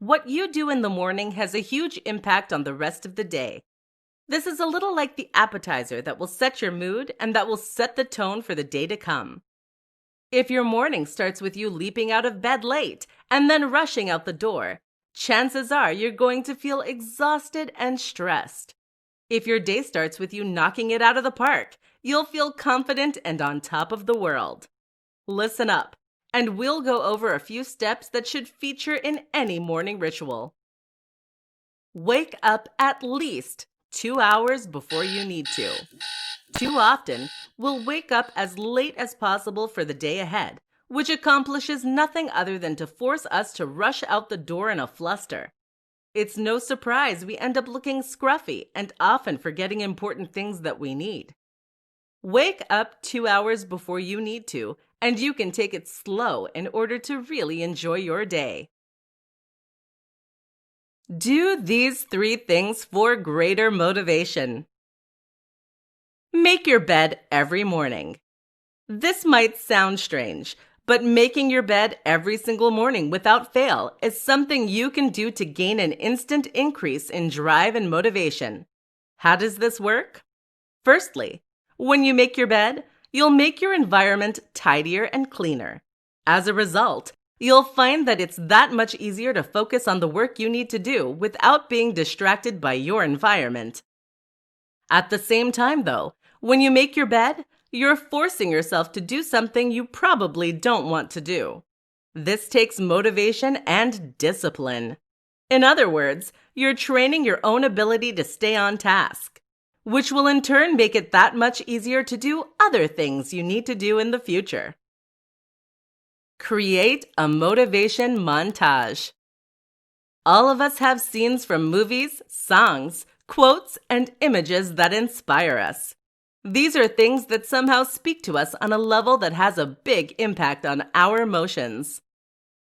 what you do in the morning has a huge impact on the rest of the day. This is a little like the appetizer that will set your mood and that will set the tone for the day to come. If your morning starts with you leaping out of bed late and then rushing out the door, chances are you're going to feel exhausted and stressed. If your day starts with you knocking it out of the park, you'll feel confident and on top of the world. Listen up, and we'll go over a few steps that should feature in any morning ritual. Wake up at least 2 hours before you need to. Too often, we'll wake up as late as possible for the day ahead, which accomplishes nothing other than to force us to rush out the door in a fluster. It's no surprise we end up looking scruffy and often forgetting important things that we need. Wake up 2 hours before you need to, and you can take it slow in order to really enjoy your day. Do these 3 things for greater motivation. Make your bed every morning. This might sound strange, but making your bed every single morning without fail is something you can do to gain an instant increase in drive and motivation. How does this work? Firstly, when you make your bed, you'll make your environment tidier and cleaner. As a result, you'll find that it's that much easier to focus on the work you need to do without being distracted by your environment. At the same time, though, when you make your bed, you're forcing yourself to do something you probably don't want to do. This takes motivation and discipline. In other words, you're training your own ability to stay on task, which will in turn make it that much easier to do other things you need to do in the future. Create a motivation montage. All of us have scenes from movies, songs, quotes, and images that inspire us. These are things that somehow speak to us on a level that has a big impact on our emotions.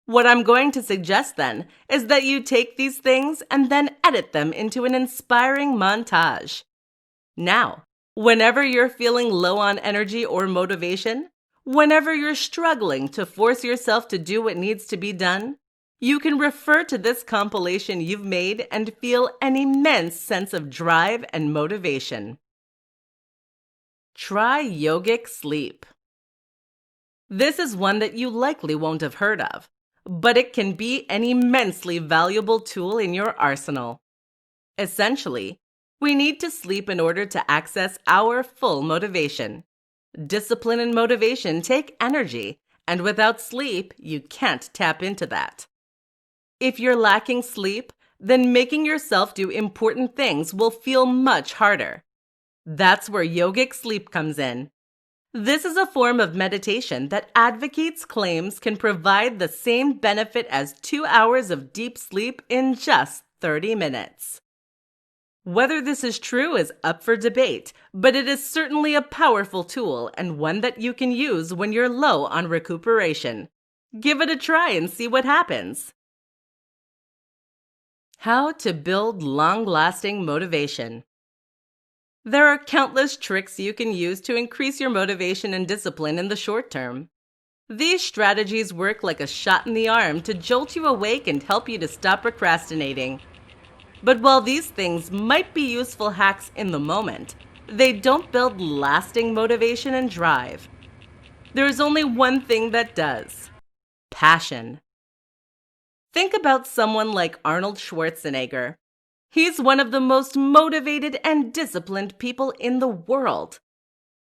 What I'm going to suggest then is that you take these things and then edit them into an inspiring montage. Now, whenever you're feeling low on energy or motivation, whenever you're struggling to force yourself to do what needs to be done, you can refer to this compilation you've made and feel an immense sense of drive and motivation. Try yogic sleep. This is one that you likely won't have heard of, but it can be an immensely valuable tool in your arsenal. Essentially, we need to sleep in order to access our full motivation. Discipline and motivation take energy, and without sleep, you can't tap into that. If you're lacking sleep, then making yourself do important things will feel much harder. That's where yogic sleep comes in. This is a form of meditation that advocates claims can provide the same benefit as 2 hours of deep sleep in just 30 minutes. Whether this is true is up for debate, but it is certainly a powerful tool and one that you can use when you're low on recuperation. Give it a try and see what happens. How to build long-lasting motivation. There are countless tricks you can use to increase your motivation and discipline in the short term. These strategies work like a shot in the arm to jolt you awake and help you to stop procrastinating. But while these things might be useful hacks in the moment, they don't build lasting motivation and drive. There's only one thing that does: passion. Think about someone like Arnold Schwarzenegger. He's one of the most motivated and disciplined people in the world.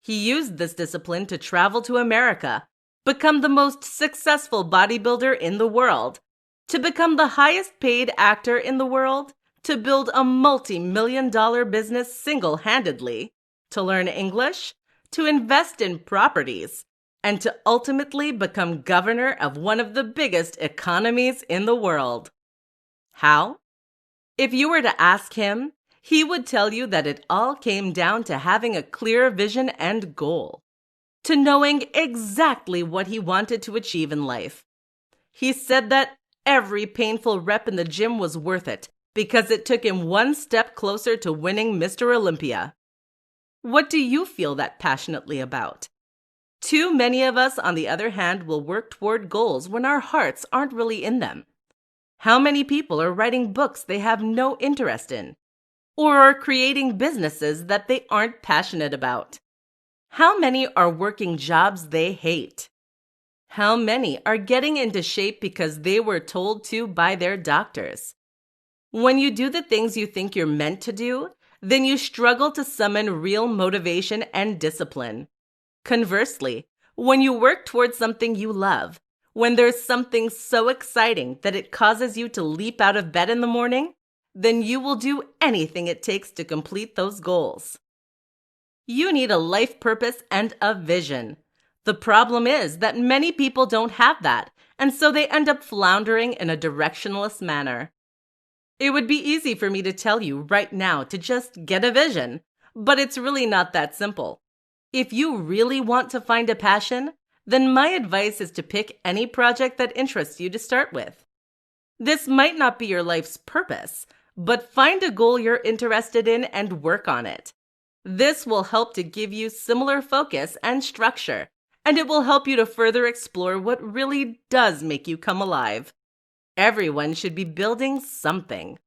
He used this discipline to travel to America, become the most successful bodybuilder in the world, to become the highest paid actor in the world, to build a multi-million-dollar business single-handedly, to learn English, to invest in properties, and to ultimately become governor of one of the biggest economies in the world. How? If you were to ask him, he would tell you that it all came down to having a clear vision and goal, to knowing exactly what he wanted to achieve in life. He said that every painful rep in the gym was worth it because it took him one step closer to winning Mr. Olympia. What do you feel that passionately about? Too many of us, on the other hand, will work toward goals when our hearts aren't really in them. How many people are writing books they have no interest in? Or are creating businesses that they aren't passionate about? How many are working jobs they hate? How many are getting into shape because they were told to by their doctors? When you do the things you think you're meant to do, then you struggle to summon real motivation and discipline. Conversely, when you work towards something you love, when there's something so exciting that it causes you to leap out of bed in the morning, then you will do anything it takes to complete those goals. You need a life purpose and a vision. The problem is that many people don't have that, and so they end up floundering in a directionless manner. It would be easy for me to tell you right now to just get a vision, but it's really not that simple. If you really want to find a passion, then my advice is to pick any project that interests you to start with. This might not be your life's purpose, but find a goal you're interested in and work on it. This will help to give you similar focus and structure, and it will help you to further explore what really does make you come alive. Everyone should be building something.